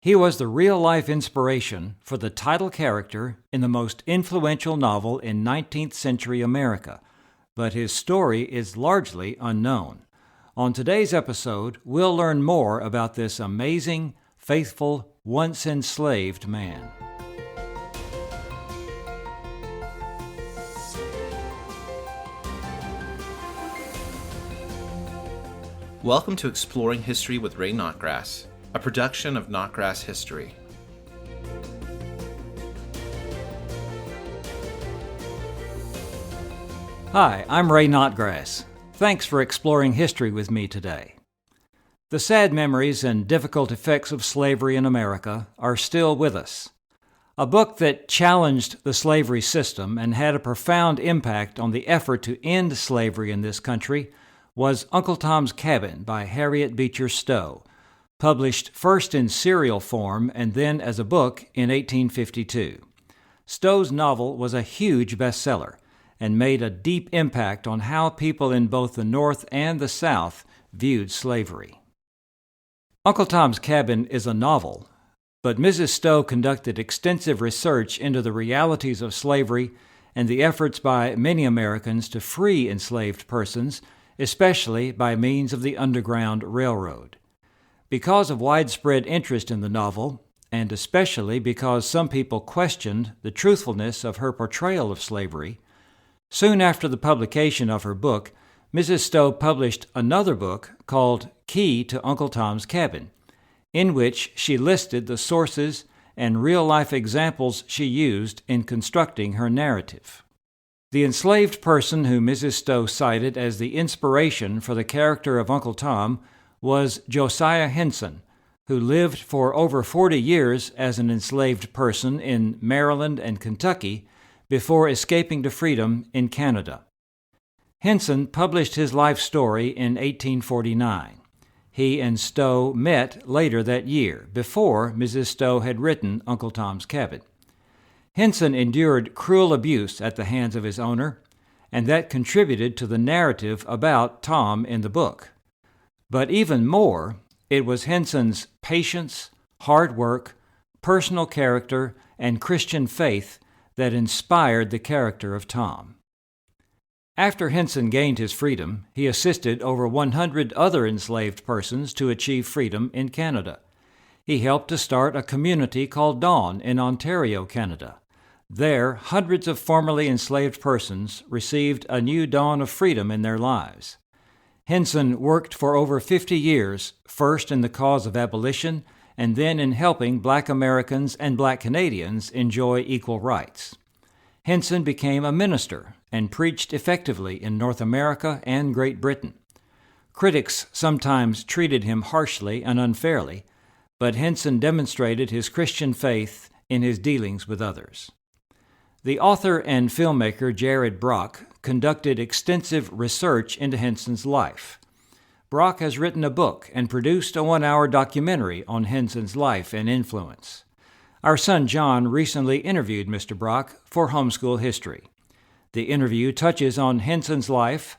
He was the real-life inspiration for the title character in the most influential novel in 19th century America, but his story is largely unknown. On today's episode, we'll learn more about this amazing, faithful, once-enslaved man. Welcome to Exploring History with Ray Knotgrass, a production of Knotgrass History. Hi, I'm Ray Knotgrass. Thanks for exploring history with me today. The sad memories and difficult effects of slavery in America are still with us. A book that challenged the slavery system and had a profound impact on the effort to end slavery in this country was Uncle Tom's Cabin by Harriet Beecher Stowe, published first in serial form and then as a book in 1852. Stowe's novel was a huge bestseller and made a deep impact on how people in both the North and the South viewed slavery. Uncle Tom's Cabin is a novel, but Mrs. Stowe conducted extensive research into the realities of slavery and the efforts by many Americans to free enslaved persons, especially by means of the Underground Railroad. Because of widespread interest in the novel, and especially because some people questioned the truthfulness of her portrayal of slavery, soon after the publication of her book, Mrs. Stowe published another book called Key to Uncle Tom's Cabin, in which she listed the sources and real-life examples she used in constructing her narrative. The enslaved person who Mrs. Stowe cited as the inspiration for the character of Uncle Tom was Josiah Henson, who lived for over 40 years as an enslaved person in Maryland and Kentucky before escaping to freedom in Canada. Henson published his life story in 1849. He and Stowe met later that year, before Mrs. Stowe had written Uncle Tom's Cabin. Henson endured cruel abuse at the hands of his owner, and that contributed to the narrative about Tom in the book. But even more, it was Henson's patience, hard work, personal character, and Christian faith that inspired the character of Tom. After Henson gained his freedom, he assisted over 100 other enslaved persons to achieve freedom in Canada. He helped to start a community called Dawn in Ontario, Canada. There, hundreds of formerly enslaved persons received a new dawn of freedom in their lives. Henson worked for over 50 years, first in the cause of abolition and then in helping Black Americans and Black Canadians enjoy equal rights. Henson became a minister and preached effectively in North America and Great Britain. Critics sometimes treated him harshly and unfairly, but Henson demonstrated his Christian faith in his dealings with others. The author and filmmaker Jared Brock conducted extensive research into Henson's life. Brock has written a book and produced a one-hour documentary on Henson's life and influence. Our son John recently interviewed Mr. Brock for Homeschool History. The interview touches on Henson's life,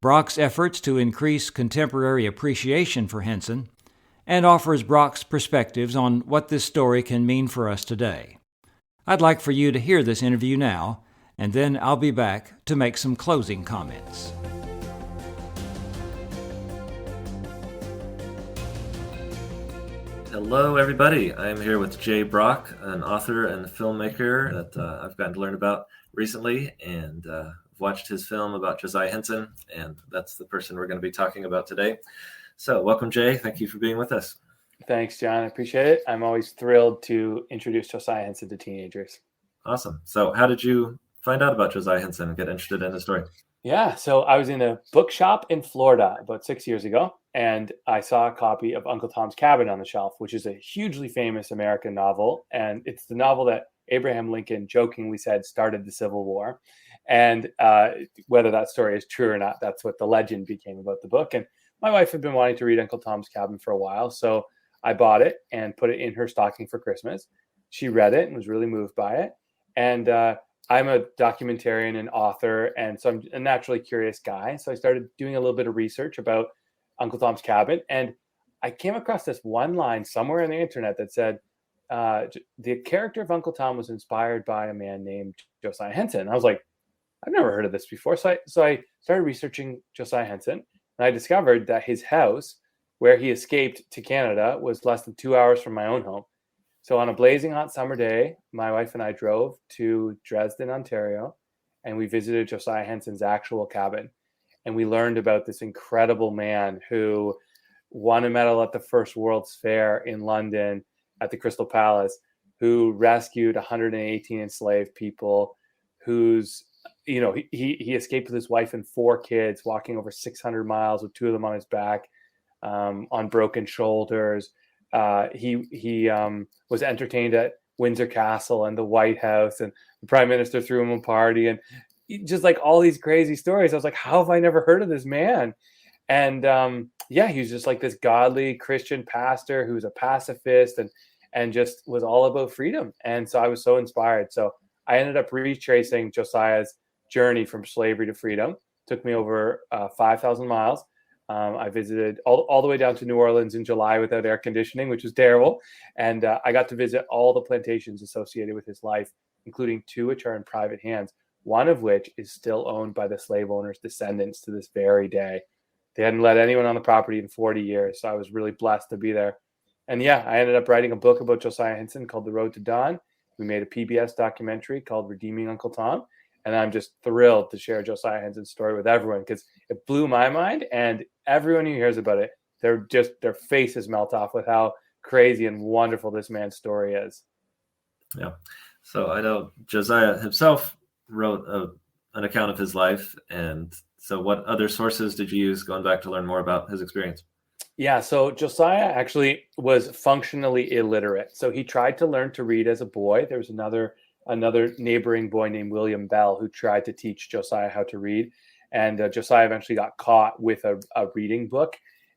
Brock's efforts to increase contemporary appreciation for Henson, and offers Brock's perspectives on what this story can mean for us today. I'd like for you to hear this interview now, and then I'll be back to make some closing comments. Hello, everybody. I'm here with Jay Brock, an author and filmmaker that I've gotten to learn about recently, and watched his film about Josiah Henson, and that's the person we're going to be talking about today. So welcome, Jay. Thank you for being with us. Thanks, John. I appreciate it. I'm always thrilled to introduce Josiah Henson to teenagers. Awesome. So how did you find out about Josiah Henson and get interested in his story? Yeah, so I was in a bookshop in Florida about 6 years ago, and I saw a copy of Uncle Tom's Cabin on the shelf, which is a hugely famous American novel. And it's the novel that Abraham Lincoln jokingly said started the Civil War. And whether that story is true or not, that's what the legend became about the book. And my wife had been wanting to read Uncle Tom's Cabin for a while, so I bought it and put it in her stocking for Christmas. She read it and was really moved by it. And I'm a documentarian and author, and so I'm a naturally curious guy. So I started doing a little bit of research about Uncle Tom's Cabin, and I came across this one line somewhere on the internet that said the character of Uncle Tom was inspired by a man named Josiah Henson. I was like, I've never heard of this before. So I started researching Josiah Henson, and I discovered that his house, where he escaped to Canada, was less than 2 hours from my own home. So on a blazing hot summer day, my wife and I drove to Dresden, Ontario, and we visited Josiah Henson's actual cabin. And we learned about this incredible man who won a medal at the first World's Fair in London at the Crystal Palace, who rescued 118 enslaved people, who's, he escaped with his wife and 4 kids, walking over 600 miles with 2 of them on his back, on broken shoulders. He was entertained at Windsor Castle and the White House, and the Prime Minister threw him a party, and just like all these crazy stories. I was like, how have I never heard of this man? And he was just like this godly Christian pastor who was a pacifist and just was all about freedom. And so I was so inspired. So I ended up retracing Josiah's journey from slavery to freedom. It took me over 5,000 miles. I visited all the way down to New Orleans in July without air conditioning, which was terrible. And I got to visit all the plantations associated with his life, including 2 which are in private hands, one of which is still owned by the slave owners' descendants to this very day. They hadn't let anyone on the property in 40 years. So I was really blessed to be there. And I ended up writing a book about Josiah Henson called The Road to Dawn. We made a PBS documentary called Redeeming Uncle Tom. And I'm just thrilled to share Josiah Henson's story with everyone because it blew my mind. And everyone who hears about it, their faces melt off with how crazy and wonderful this man's story is. Yeah. So I know Josiah himself wrote an account of his life. And so what other sources did you use going back to learn more about his experience? Yeah, so Josiah actually was functionally illiterate. So he tried to learn to read as a boy. There was another neighboring boy named William Bell who tried to teach Josiah how to read. And Josiah eventually got caught with a reading book,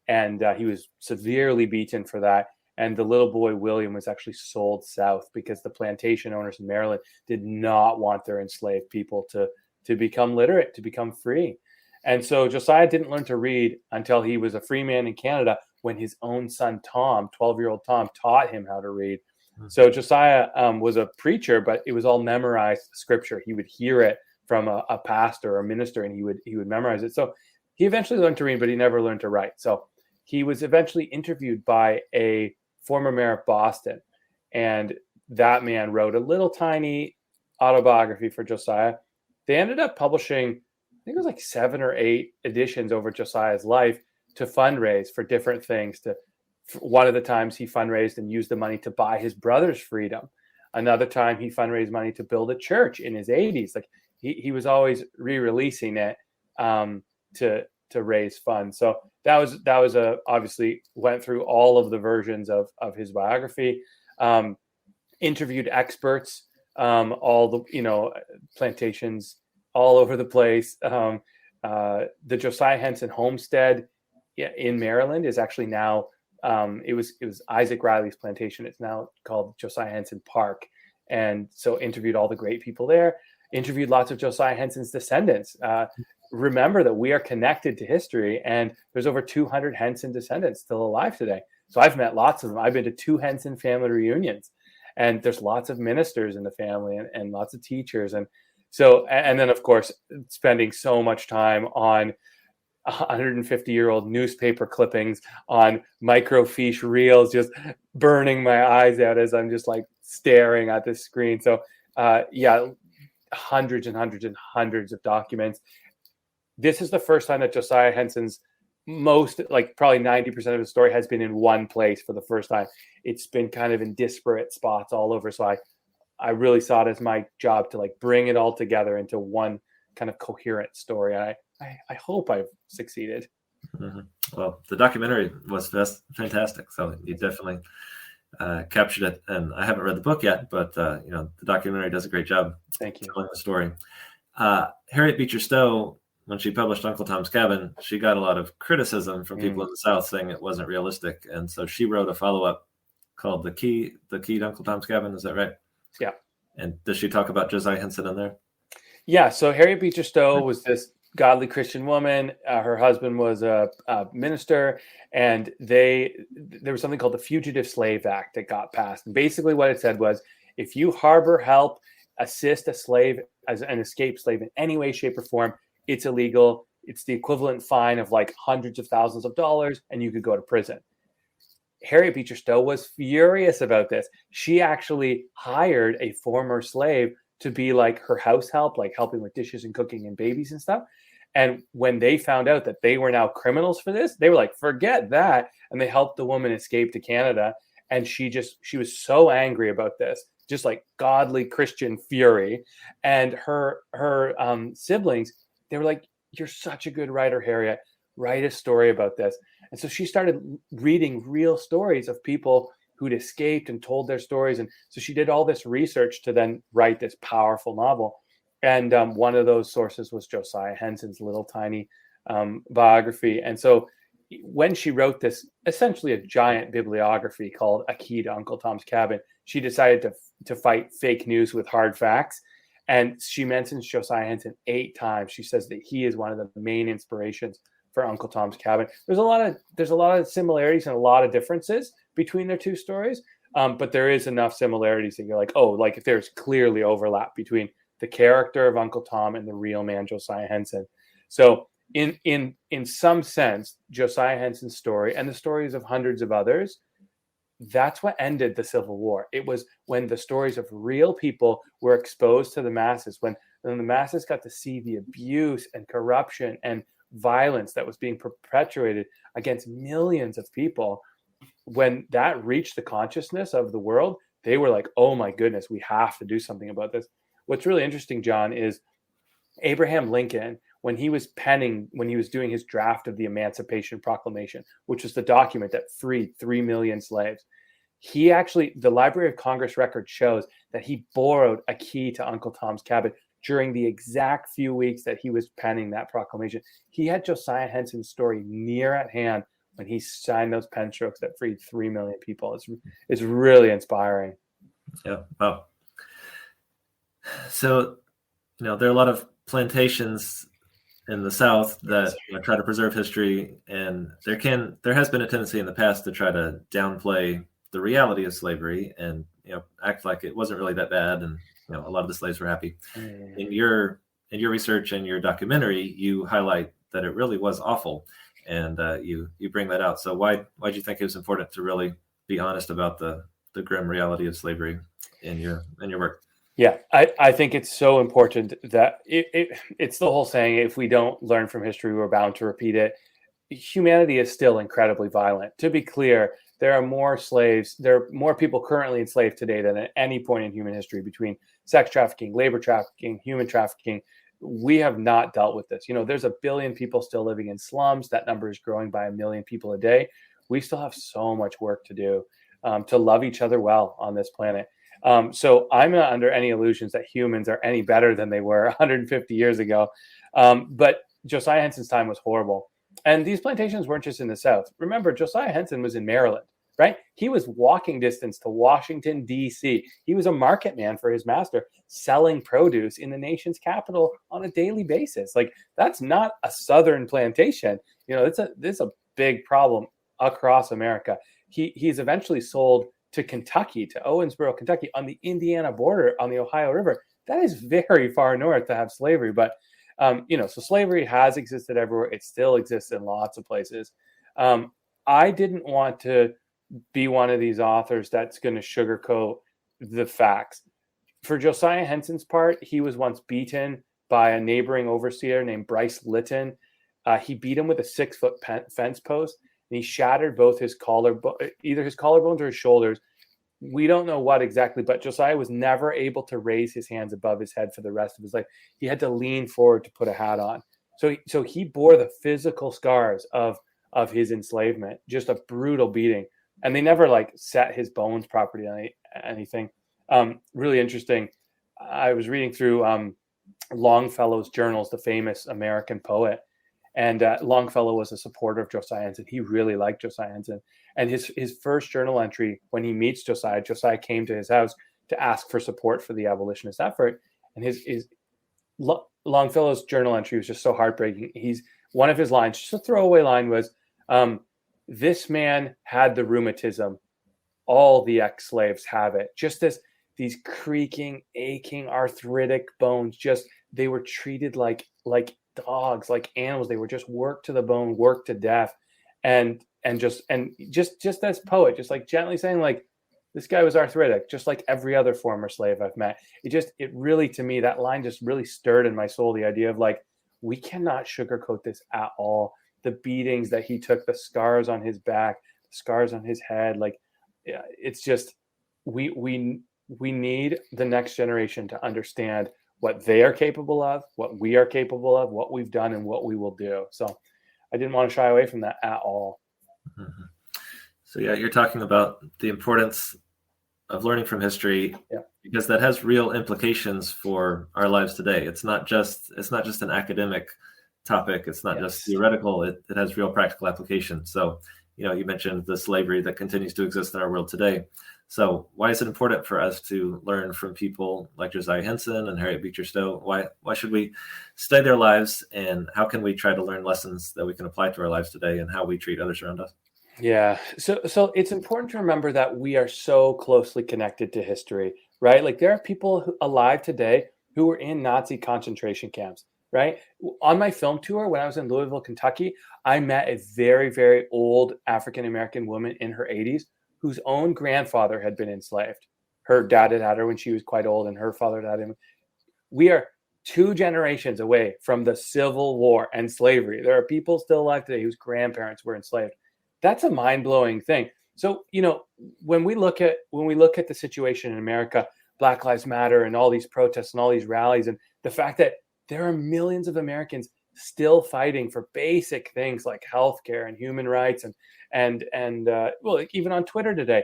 and he was severely beaten for that. And the little boy, William, was actually sold south because the plantation owners in Maryland did not want their enslaved people to become literate, to become free. And so Josiah didn't learn to read until he was a free man in Canada, when his own son, Tom, 12-year-old Tom, taught him how to read. So Josiah was a preacher, but it was all memorized scripture. He would hear it from a pastor or a minister, and he would memorize it. So he eventually learned to read, but he never learned to write. So he was eventually interviewed by a former mayor of Boston, and that man wrote a little tiny autobiography for Josiah. They ended up publishing, I think it was like 7 or 8 editions over Josiah's life to fundraise for different things. One of the times he fundraised and used the money to buy his brother's freedom. Another time he fundraised money to build a church in his 80s. Like he was always re-releasing it to raise funds. So that was obviously went through all of the versions of his biography, interviewed experts, all the plantations all over the place. The Josiah Henson homestead in Maryland is actually now it was Isaac Riley's plantation. It's now called Josiah Henson Park. And so interviewed all the great people there, interviewed lots of Josiah Henson's descendants. Remember that we are connected to history, and there's over 200 Henson descendants still alive today. So I've met lots of them. I've been to 2 Henson family reunions, and there's lots of ministers in the family and lots of teachers. And so, and then of course, spending so much time on 150-year-old newspaper clippings on microfiche reels, just burning my eyes out as I'm just like staring at this screen. So hundreds and hundreds and hundreds of documents. This is the first time that Josiah Henson's probably 90% of his story has been in one place for the first time. It's been kind of in disparate spots all over. So I really saw it as my job to bring it all together into one kind of coherent story. I hope I've succeeded. Mm-hmm. Well, the documentary was fantastic. So you definitely captured it. And I haven't read the book yet, but the documentary does a great job. Thank you. Telling the story. Harriet Beecher Stowe, when she published Uncle Tom's Cabin, she got a lot of criticism from people in the South saying it wasn't realistic. And so she wrote a follow-up called The Key to Uncle Tom's Cabin. Is that right? Yeah. And does she talk about Josiah Henson in there? Yeah. So Harriet Beecher Stowe was this godly Christian woman. Her husband was a minister, and there was something called the Fugitive Slave Act that got passed. And basically what it said was, if you harbor, help, assist a slave as an escaped slave in any way, shape, or form, it's illegal. It's the equivalent fine of like hundreds of thousands of dollars, and you could go to prison. Harriet Beecher Stowe was furious about this. She actually hired a former slave to be like her house help, like helping with dishes and cooking and babies and stuff. And when they found out that they were now criminals for this, they were like, forget that. And they helped the woman escape to Canada. And she was so angry about this, just like godly Christian fury. And her siblings, they were like, you're such a good writer, Harriet. Write a story about this. And so she started reading real stories of people who'd escaped and told their stories. And so she did all this research to then write this powerful novel. And one of those sources was Josiah Henson's little tiny biography. And so when she wrote this, essentially a giant bibliography called A Key to Uncle Tom's Cabin, she decided to fight fake news with hard facts. And she mentions Josiah Henson 8 times. She says that he is one of the main inspirations for Uncle Tom's Cabin. There's a lot of similarities and a lot of differences between their two stories, but there is enough similarities that you're like, oh, like if there's clearly overlap between the character of Uncle Tom and the real man Josiah Henson. So in some sense, Josiah Henson's story and the stories of hundreds of others, that's what ended the Civil War. It was when the stories of real people were exposed to the masses, when the masses got to see the abuse and corruption and violence that was being perpetuated against millions of people. When that reached the consciousness of the world, they were like, oh my goodness, we have to do something about this. What's really interesting, John, is Abraham Lincoln, when he was doing his draft of the Emancipation Proclamation, which was the document that freed 3 million slaves, the Library of Congress record shows that he borrowed a key to Uncle Tom's Cabin during the exact few weeks that he was penning that proclamation. He had Josiah Henson's story near at hand when he signed those pen strokes that freed 3 million people. It's really inspiring. Yeah. Wow. So, there are a lot of plantations in the South that try to preserve history, and there has been a tendency in the past to try to downplay the reality of slavery and act like it wasn't really that bad, and a lot of the slaves were happy. In your research and your documentary, you highlight that it really was awful, and you bring that out. So why'd you think it was important to really be honest about the grim reality of slavery in your work? Yeah, I think it's so important that it's the whole saying, if we don't learn from history, we're bound to repeat it. Humanity is still incredibly violent. To be clear, there are more people currently enslaved today than at any point in human history, between sex trafficking, labor trafficking, human trafficking. We have not dealt with this. There's 1 billion people still living in slums. That number is growing by 1 million people a day. We still have so much work to do to love each other well on this planet. So I'm not under any illusions that humans are any better than they were 150 years ago. But Josiah Henson's time was horrible. And these plantations weren't just in the South. Remember, Josiah Henson was in Maryland, right? He was walking distance to Washington, D.C. He was a market man for his master, selling produce in the nation's capital on a daily basis. Like, that's not a Southern plantation. This is a big problem across America. He's eventually sold to Kentucky, to Owensboro, Kentucky, on the Indiana border on the Ohio River. That is very far north to have slavery. But, so slavery has existed everywhere. It still exists in lots of places. I didn't want to be one of these authors that's going to sugarcoat the facts. For Josiah Henson's part, he was once beaten by a neighboring overseer named Bryce Litton. He beat him with a 6-foot fence post, and he shattered both either his collarbones or his shoulders. We don't know what exactly, but Josiah was never able to raise his hands above his head for the rest of his life. He had to lean forward to put a hat on. So he bore the physical scars of his enslavement, just a brutal beating. And they never set his bones properly on anything. Really interesting. I was reading through Longfellow's journals, the famous American poet. And Longfellow was a supporter of Josiah Henson. He really liked Josiah Henson. And his first journal entry, when he meets Josiah came to his house to ask for support for the abolitionist effort. And Longfellow's journal entry was just so heartbreaking. One of his lines, just a throwaway line, was, "This man had the rheumatism. All the ex-slaves have it." Just these creaking, aching, arthritic bones. Just they were treated like dogs, like animals. They were just worked to the bone, worked to death, and just as poet, just like gently saying, like, this guy was arthritic, just like every other former slave I've met. It really, to me, that line just really stirred in my soul the idea of, like, we cannot sugarcoat this at all. The beatings that he took, the scars on his back, the scars on his head, like, it's just, we need the next generation to understand what they are capable of, what we are capable of, what we've done, and what we will do. So I didn't want to shy away from that at all. Mm-hmm. So yeah, you're talking about the importance of learning from history, because that has real implications for our lives today. It's not just an academic topic. It's not just theoretical. It has real practical application. So, you mentioned the slavery that continues to exist in our world today. So why is it important for us to learn from people like Josiah Henson and Harriet Beecher Stowe? Why should we study their lives, and how can we try to learn lessons that we can apply to our lives today and how we treat others around us? Yeah. So it's important to remember that we are so closely connected to history, right? Like, there are people alive today who were in Nazi concentration camps, right? On my film tour, when I was in Louisville, Kentucky, I met a very, very old African-American woman in her 80s whose own grandfather had been enslaved. Her dad had her when she was quite old, and her father had him. We are 2 generations away from the Civil War and slavery. There are people still alive today whose grandparents were enslaved. That's a mind-blowing thing. So, when we look at the situation in America, Black Lives Matter and all these protests and all these rallies, and the fact that there are millions of Americans still fighting for basic things like healthcare and human rights, and like, even on Twitter today,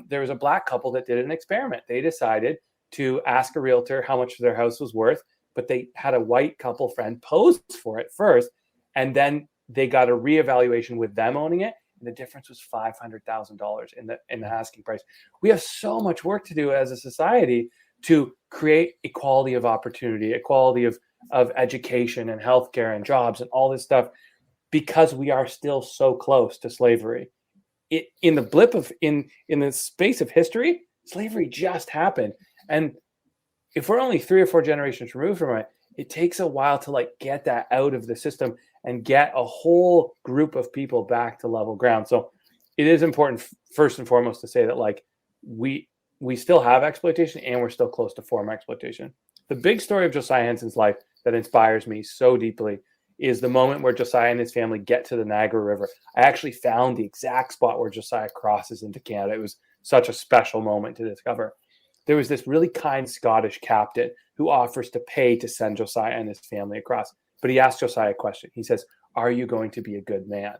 there was a Black couple that did an experiment. They decided to ask a realtor how much their house was worth, but they had a white couple friend pose for it first, and then they got a reevaluation with them owning it. And the difference was $500,000 in the asking price. We have so much work to do as a society to create equality of opportunity, equality of education and healthcare and jobs and all this stuff, because we are still so close to slavery. In the space of history, slavery just happened. And if we're only 3 or 4 generations removed from it, it takes a while to, like, get that out of the system and get a whole group of people back to level ground. So it is important, first and foremost, to say that, like, we still have exploitation, and we're still close to former exploitation. The big story of Josiah Henson's life that inspires me so deeply is the moment where Josiah and his family get to the Niagara River. I actually found the exact spot where Josiah crosses into Canada. It was such a special moment to discover. There was this really kind Scottish captain who offers to pay to send Josiah and his family across. But he asks Josiah a question. He says, "Are you going to be a good man?"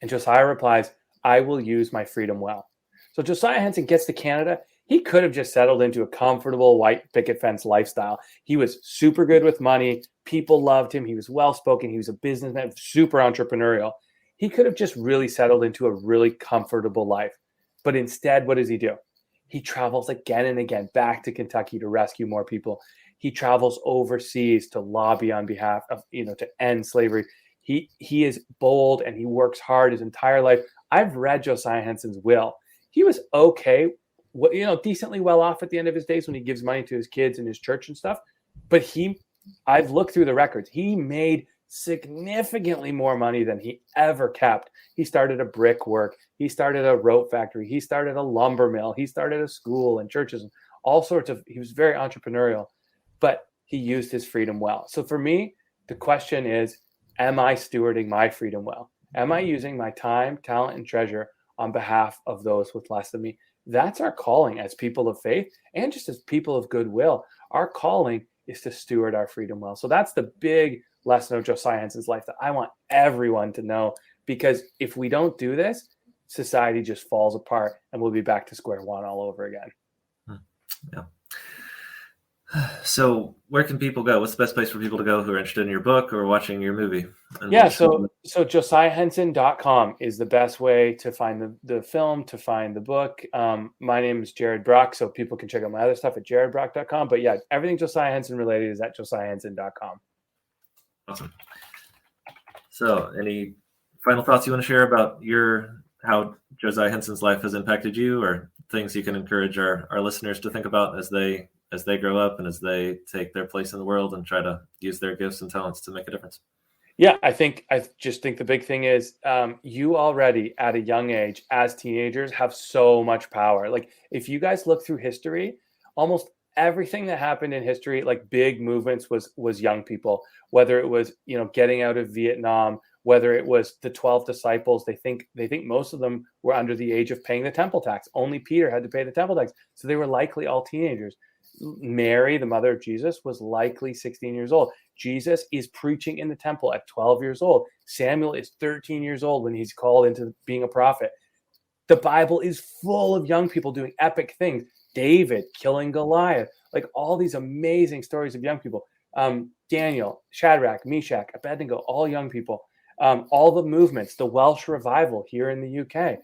And Josiah replies, "I will use my freedom well." So Josiah Henson gets to Canada. He could have just settled into a comfortable white picket fence lifestyle. He was super good with money. People loved him. He was well-spoken. He was a businessman, super entrepreneurial. He could have just really settled into a really comfortable life. But instead, what does he do? He travels again and again back to Kentucky to rescue more people. He travels overseas to lobby on behalf of, to end slavery. He is bold, and he works hard his entire life. I've read Josiah Henson's will. He was okay, decently well off at the end of his days when he gives money to his kids and his church and stuff. But I've looked through the records. He made significantly more money than he ever kept. He started a brickwork. He started a rope factory. He started a lumber mill. He started a school and churches and all sorts of. He was very entrepreneurial, but he used his freedom well. So for me, the question is, am I stewarding my freedom well? Am I using my time, talent, and treasure on behalf of those with less than me? That's our calling as people of faith, and just as people of goodwill. Our calling is to steward our freedom well. So that's the big lesson of Josiah Henson's life that I want everyone to know, because if we don't do this, society just falls apart and we'll be back to square one all over again. Yeah. So where can people go? What's the best place for people to go who are interested in your book or watching your movie? And Yeah, so josiahhenson.com is the best way to find the film, to find the book. My name is Jared Brock, so people can check out my other stuff at jaredbrock.com. But yeah, everything Josiah Henson related is at josiahhenson.com. Awesome. So any final thoughts you want to share about how Josiah Henson's life has impacted you, or things you can encourage our listeners to think about as they grow up and as they take their place in the world and try to use their gifts and talents to make a difference? Yeah, I just think the big thing is you already at a young age as teenagers have so much power. Like if you guys look through history, almost everything that happened in history, like big movements, was young people. Whether it was getting out of Vietnam, whether it was the 12 disciples, they think most of them were under the age of paying the temple tax. Only Peter had to pay the temple tax, so they were likely all teenagers. Mary, the mother of Jesus, was likely 16 years old. Jesus is preaching in the temple at 12 years old. Samuel is 13 years old when he's called into being a prophet. The Bible is full of young people doing epic things. David killing Goliath, like all these amazing stories of young people. Daniel, Shadrach, Meshach, Abednego, all young people. All the movements, the Welsh revival here in the UK,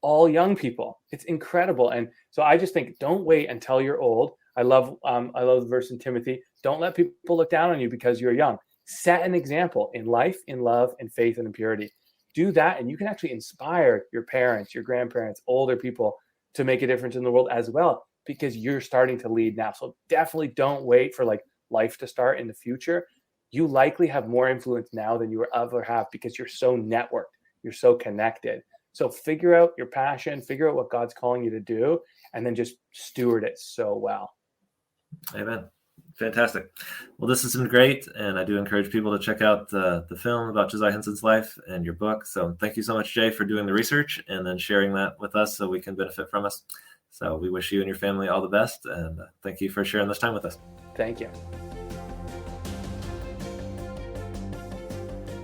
all young people. It's incredible. And so I just think, don't wait until you're old. I love the verse in Timothy. Don't let people look down on you because you're young. Set an example in life, in love, in faith, and in purity. Do that, and you can actually inspire your parents, your grandparents, older people to make a difference in the world as well, because you're starting to lead now. So definitely don't wait for life to start in the future. You likely have more influence now than you will ever have because you're so networked, you're so connected. So figure out your passion, figure out what God's calling you to do, and then just steward it so well. Amen. Fantastic. Well, this has been great, and I do encourage people to check out the film about Josiah Henson's life and your book. So thank you so much, Jay, for doing the research and then sharing that with us so we can benefit from us. So we wish you and your family all the best, and thank you for sharing this time with us. Thank you.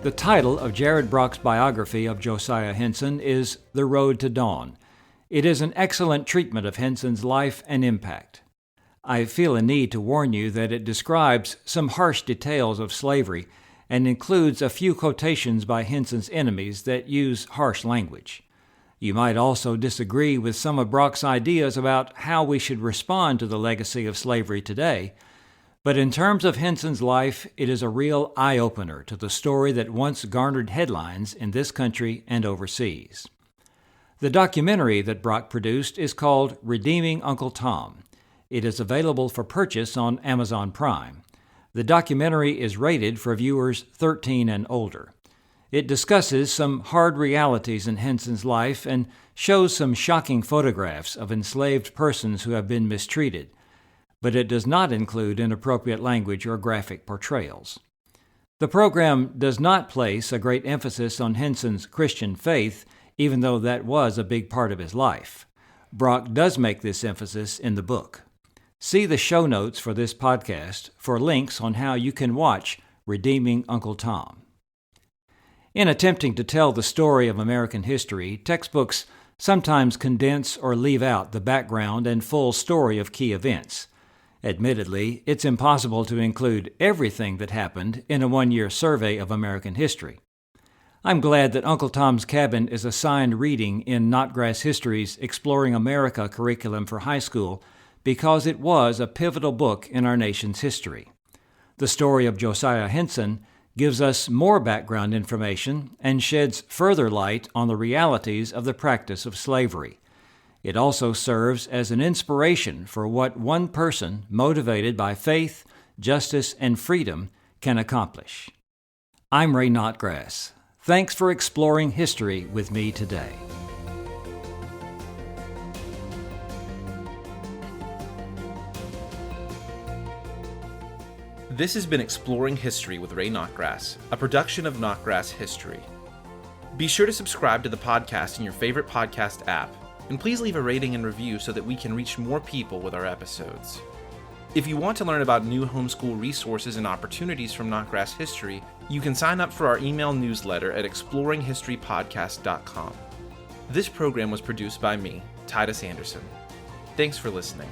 The title of Jared Brock's biography of Josiah Henson is The Road to Dawn. It is an excellent treatment of Henson's life and impact. I feel a need to warn you that it describes some harsh details of slavery and includes a few quotations by Henson's enemies that use harsh language. You might also disagree with some of Brock's ideas about how we should respond to the legacy of slavery today, but in terms of Henson's life, it is a real eye-opener to the story that once garnered headlines in this country and overseas. The documentary that Brock produced is called Redeeming Uncle Tom. It is available for purchase on Amazon Prime. The documentary is rated for viewers 13 and older. It discusses some hard realities in Henson's life and shows some shocking photographs of enslaved persons who have been mistreated, but it does not include inappropriate language or graphic portrayals. The program does not place a great emphasis on Henson's Christian faith, even though that was a big part of his life. Brock does make this emphasis in the book. See the show notes for this podcast for links on how you can watch Redeeming Uncle Tom. In attempting to tell the story of American history, textbooks sometimes condense or leave out the background and full story of key events. Admittedly, it's impossible to include everything that happened in a one-year survey of American history. I'm glad that Uncle Tom's Cabin is assigned reading in Knotgrass History's Exploring America curriculum for high school because it was a pivotal book in our nation's history. The story of Josiah Henson gives us more background information and sheds further light on the realities of the practice of slavery. It also serves as an inspiration for what one person, motivated by faith, justice, and freedom, can accomplish. I'm Ray Knotgrass. Thanks for exploring history with me today. This has been Exploring History with Ray Knotgrass, a production of Knotgrass History. Be sure to subscribe to the podcast in your favorite podcast app, and please leave a rating and review so that we can reach more people with our episodes. If you want to learn about new homeschool resources and opportunities from Knotgrass History, you can sign up for our email newsletter at exploringhistorypodcast.com. This program was produced by me, Titus Anderson. Thanks for listening.